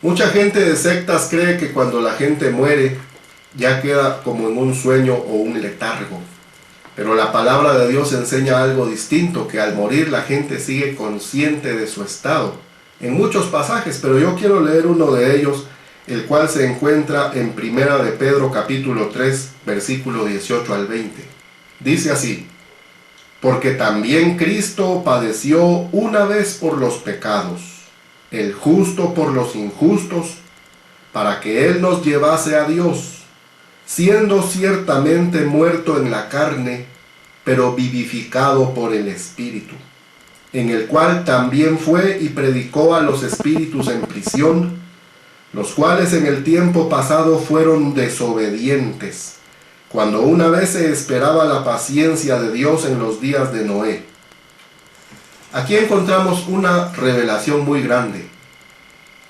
Mucha gente de sectas cree que cuando la gente muere ya queda como en un sueño o un letargo. Pero la palabra de Dios enseña algo distinto, que al morir la gente sigue consciente de su estado. En muchos pasajes, pero yo quiero leer uno de ellos, el cual se encuentra en Primera de Pedro capítulo 3, versículo 18 al 20. Dice así: porque también Cristo padeció una vez por los pecados, el justo por los injustos, para que Él nos llevase a Dios, siendo ciertamente muerto en la carne, pero vivificado por el Espíritu, en el cual también fue y predicó a los espíritus en prisión, los cuales en el tiempo pasado fueron desobedientes, cuando una vez se esperaba la paciencia de Dios en los días de Noé. Aquí encontramos una revelación muy grande.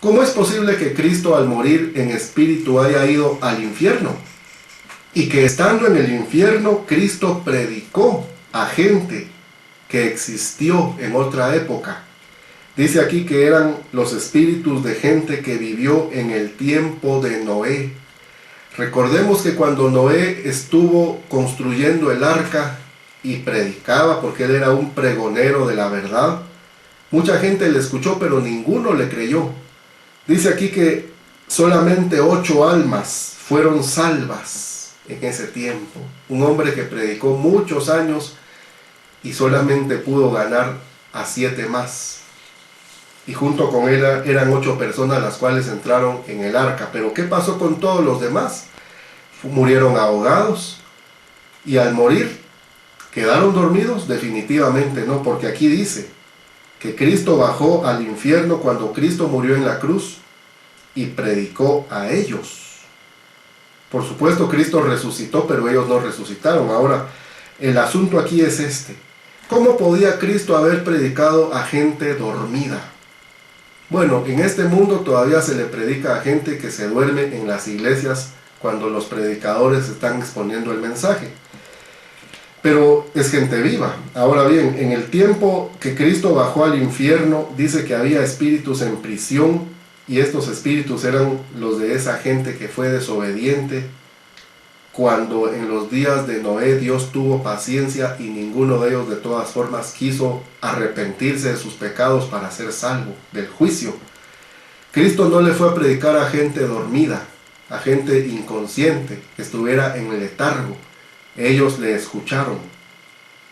¿Cómo es posible que Cristo al morir en espíritu haya ido al infierno? Y que estando en el infierno, Cristo predicó a gente que existió en otra época. Dice aquí que eran los espíritus de gente que vivió en el tiempo de Noé. Recordemos que cuando Noé estuvo construyendo el arca y predicaba, porque él era un pregonero de la verdad, mucha gente le escuchó, pero ninguno le creyó. Dice aquí que solamente 8 almas fueron salvas en ese tiempo. Un hombre que predicó muchos años y solamente pudo ganar a 7 más. Y junto con él eran 8 personas las cuales entraron en el arca. Pero ¿qué pasó con todos los demás? Murieron ahogados, y al morir quedaron dormidos. Definitivamente no, porque aquí dice que Cristo bajó al infierno cuando Cristo murió en la cruz y predicó a ellos. Por supuesto, Cristo resucitó, pero ellos no resucitaron. Ahora, el asunto aquí es este: ¿cómo podía Cristo haber predicado a gente dormida? Bueno, en este mundo todavía se le predica a gente que se duerme en las iglesias cuando los predicadores están exponiendo el mensaje. Pero es gente viva. Ahora bien, en el tiempo que Cristo bajó al infierno, dice que había espíritus en prisión, y estos espíritus eran los de esa gente que fue desobediente, cuando en los días de Noé Dios tuvo paciencia y ninguno de ellos de todas formas quiso arrepentirse de sus pecados para ser salvo del juicio. Cristo no le fue a predicar a gente dormida, a gente inconsciente, que estuviera en letargo. Ellos le escucharon.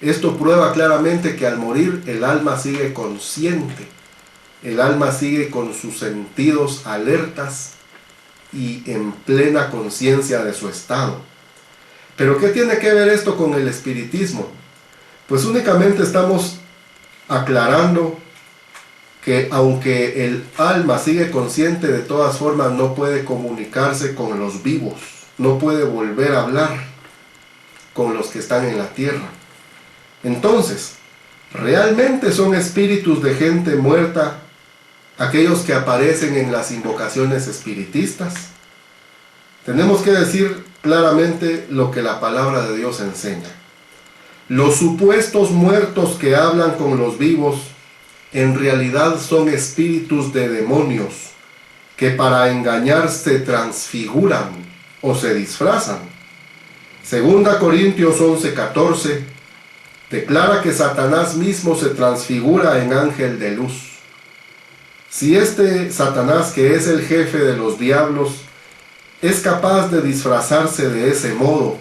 Esto prueba claramente que al morir el alma sigue consciente. El alma sigue con sus sentidos alertas y en plena conciencia de su estado. ¿Pero qué tiene que ver esto con el espiritismo? Pues únicamente estamos aclarando que aunque el alma sigue consciente, de todas formas no puede comunicarse con los vivos, no puede volver a hablar con los que están en la tierra. Entonces, ¿realmente son espíritus de gente muerta aquellos que aparecen en las invocaciones espiritistas? Tenemos que decir claramente lo que la palabra de Dios enseña. Los supuestos muertos que hablan con los vivos en realidad son espíritus de demonios que para engañar se transfiguran o se disfrazan. Segunda Corintios 11:14 declara que Satanás mismo se transfigura en ángel de luz. Si este Satanás, que es el jefe de los diablos, es capaz de disfrazarse de ese modo,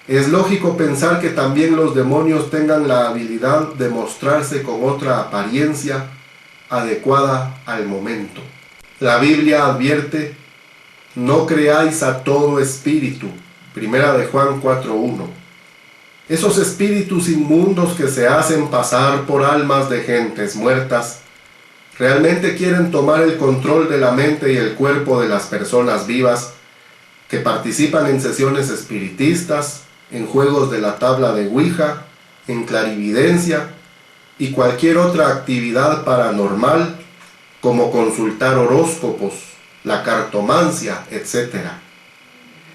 es lógico pensar que también los demonios tengan la habilidad de mostrarse con otra apariencia adecuada al momento. La Biblia advierte: no creáis a todo espíritu. Primera de Juan 4:1. Esos espíritus inmundos que se hacen pasar por almas de gentes muertas realmente quieren tomar el control de la mente y el cuerpo de las personas vivas que participan en sesiones espiritistas, en juegos de la tabla de Ouija, en clarividencia y cualquier otra actividad paranormal, como consultar horóscopos, la cartomancia, etc.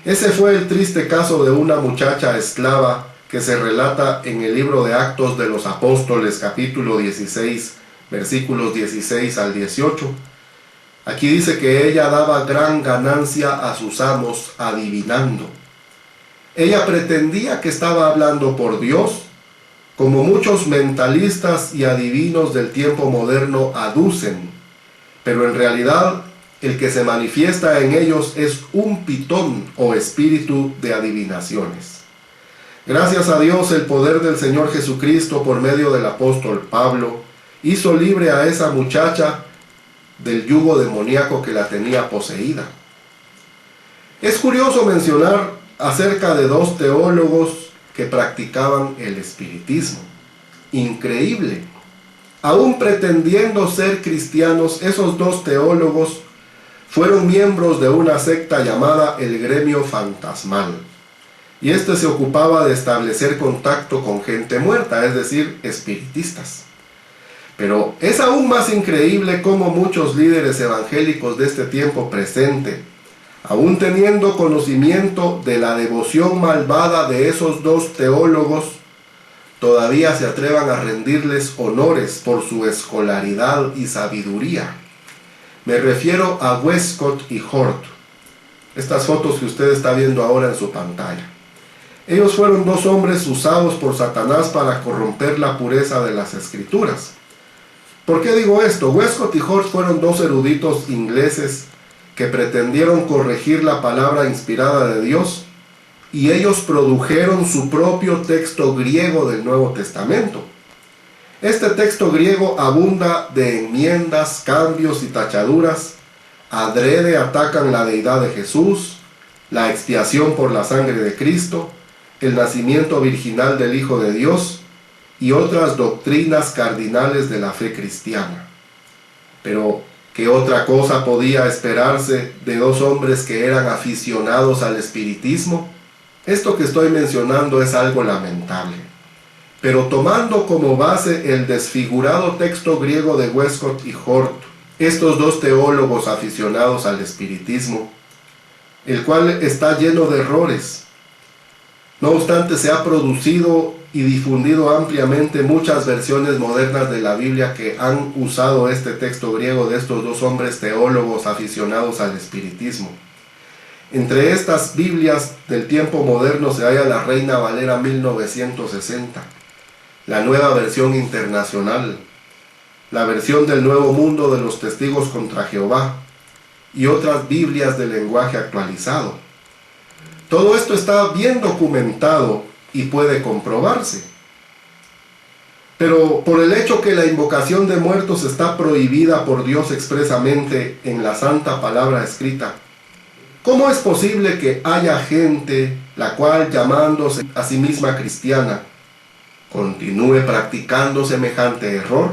Ese fue el triste caso de una muchacha esclava que se relata en el libro de Actos de los Apóstoles, capítulo 16, versículos 16 al 18, Aquí dice que ella daba gran ganancia a sus amos adivinando. Ella pretendía que estaba hablando por Dios, como muchos mentalistas y adivinos del tiempo moderno aducen, pero en realidad el que se manifiesta en ellos es un pitón o espíritu de adivinaciones. Gracias a Dios, el poder del Señor Jesucristo por medio del apóstol Pablo hizo libre a esa muchacha del yugo demoníaco que la tenía poseída. Es curioso mencionar acerca de dos teólogos que practicaban el espiritismo. Increíble. Aún pretendiendo ser cristianos, esos dos teólogos fueron miembros de una secta llamada el Gremio Fantasmal. Y este se ocupaba de establecer contacto con gente muerta, es decir, espiritistas. Pero es aún más increíble cómo muchos líderes evangélicos de este tiempo presente, aún teniendo conocimiento de la devoción malvada de esos dos teólogos, todavía se atrevan a rendirles honores por su escolaridad y sabiduría. Me refiero a Westcott y Hort. Estas fotos que usted está viendo ahora en su pantalla. Ellos fueron dos hombres usados por Satanás para corromper la pureza de las Escrituras. ¿Por qué digo esto? Westcott y Hort fueron dos eruditos ingleses que pretendieron corregir la palabra inspirada de Dios, y ellos produjeron su propio texto griego del Nuevo Testamento. Este texto griego abunda de enmiendas, cambios y tachaduras. Adrede atacan la deidad de Jesús, la expiación por la sangre de Cristo, el nacimiento virginal del Hijo de Dios y otras doctrinas cardinales de la fe cristiana. Pero, ¿qué otra cosa podía esperarse de dos hombres que eran aficionados al espiritismo? Esto que estoy mencionando es algo lamentable. Pero tomando como base el desfigurado texto griego de Westcott y Hort, estos dos teólogos aficionados al espiritismo, el cual está lleno de errores. No obstante, se ha producido y difundido ampliamente muchas versiones modernas de la Biblia que han usado este texto griego de estos dos hombres teólogos aficionados al espiritismo. Entre estas Biblias del tiempo moderno se halla la Reina Valera 1960, la Nueva Versión Internacional, la versión del Nuevo Mundo de los Testigos contra Jehová y otras Biblias de lenguaje actualizado. Todo esto está bien documentado y puede comprobarse. Pero por el hecho que la invocación de muertos está prohibida por Dios expresamente en la santa palabra escrita, ¿cómo es posible que haya gente la cual, llamándose a sí misma cristiana, continúe practicando semejante error?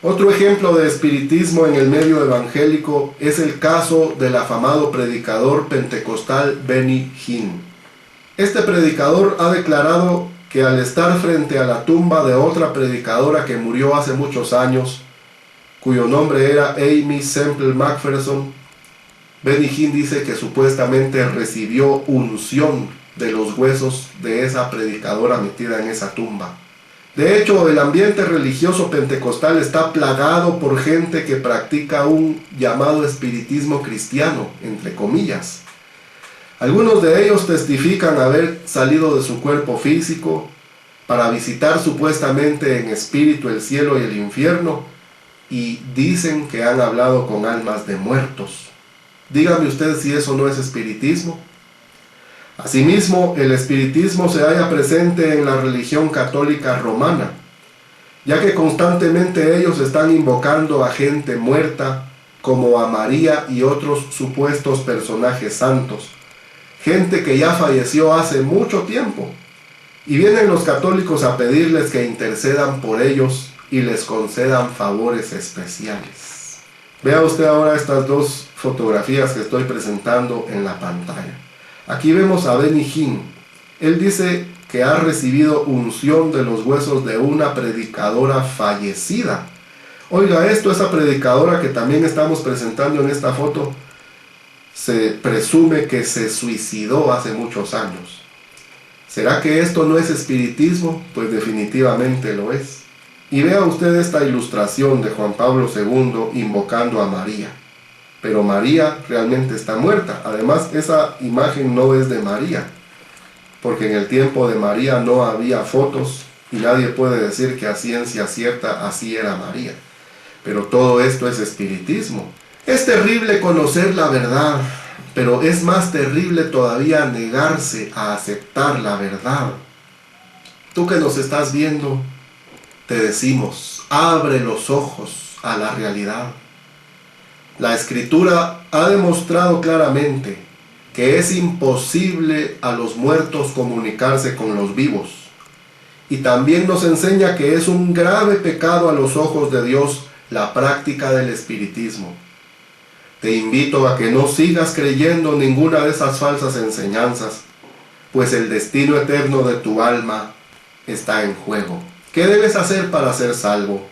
Otro ejemplo de espiritismo en el medio evangélico es el caso del afamado predicador pentecostal Benny Hinn. Este predicador ha declarado que al estar frente a la tumba de otra predicadora que murió hace muchos años, cuyo nombre era Amy Semple McPherson, Benny Hinn dice que supuestamente recibió unción de los huesos de esa predicadora metida en esa tumba. De hecho, el ambiente religioso pentecostal está plagado por gente que practica un llamado espiritismo cristiano, entre comillas. Algunos de ellos testifican haber salido de su cuerpo físico para visitar supuestamente en espíritu el cielo y el infierno, y dicen que han hablado con almas de muertos. Dígame usted si eso no es espiritismo. Asimismo, el espiritismo se halla presente en la religión católica romana, ya que constantemente ellos están invocando a gente muerta, como a María y otros supuestos personajes santos, gente que ya falleció hace mucho tiempo, y vienen los católicos a pedirles que intercedan por ellos y les concedan favores especiales. Vea usted ahora estas dos fotografías que estoy presentando en la pantalla. Aquí vemos a Benny Hinn. Él dice que ha recibido unción de los huesos de una predicadora fallecida. Oiga esto, esa predicadora que también estamos presentando en esta foto, se presume que se suicidó hace muchos años. ¿Será que esto no es espiritismo? Pues definitivamente lo es. Y vea usted esta ilustración de Juan Pablo II invocando a María. pero María realmente está muerta. Además, esa imagen no es de María, porque en el tiempo de María no había fotos y nadie puede decir que a ciencia cierta así era María. Pero todo esto es espiritismo. Es terrible conocer la verdad, pero es más terrible todavía negarse a aceptar la verdad. Tú que nos estás viendo, te decimos, abre los ojos a la realidad. La Escritura ha demostrado claramente que es imposible a los muertos comunicarse con los vivos. Y también nos enseña que es un grave pecado a los ojos de Dios la práctica del espiritismo. Te invito a que no sigas creyendo ninguna de esas falsas enseñanzas, pues el destino eterno de tu alma está en juego. ¿Qué debes hacer para ser salvo?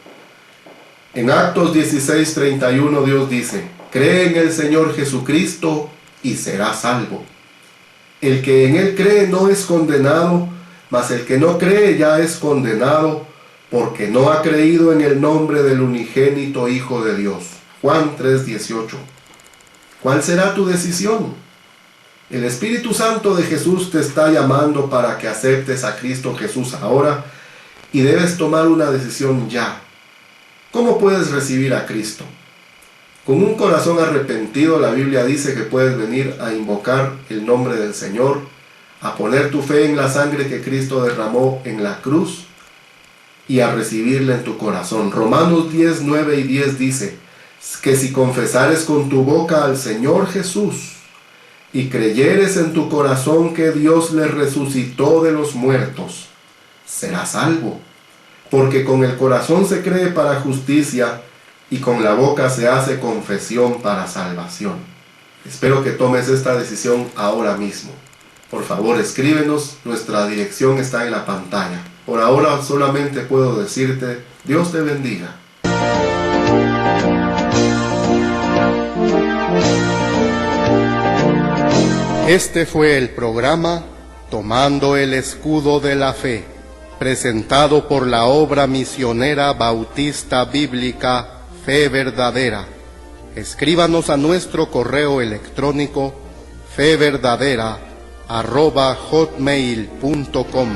En Actos 16:31 Dios dice, cree en el Señor Jesucristo y serás salvo. El que en Él cree no es condenado, mas el que no cree ya es condenado, porque no ha creído en el nombre del unigénito Hijo de Dios. Juan 3:18. ¿Cuál será tu decisión? El Espíritu Santo de Jesús te está llamando para que aceptes a Cristo Jesús ahora y debes tomar una decisión ya. ¿Cómo puedes recibir a Cristo? Con un corazón arrepentido, la Biblia dice que puedes venir a invocar el nombre del Señor, a poner tu fe en la sangre que Cristo derramó en la cruz y a recibirla en tu corazón. Romanos 10, 9 y 10 dice que si confesares con tu boca al Señor Jesús y creyeres en tu corazón que Dios le resucitó de los muertos, serás salvo. Porque con el corazón se cree para justicia y con la boca se hace confesión para salvación. Espero que tomes esta decisión ahora mismo. Por favor, escríbenos, nuestra dirección está en la pantalla. Por ahora solamente puedo decirte, Dios te bendiga. Este fue el programa Tomando el Escudo de la Fe, presentado por la obra misionera bautista bíblica Fe Verdadera. Escríbanos a nuestro correo electrónico feverdadera@hotmail.com.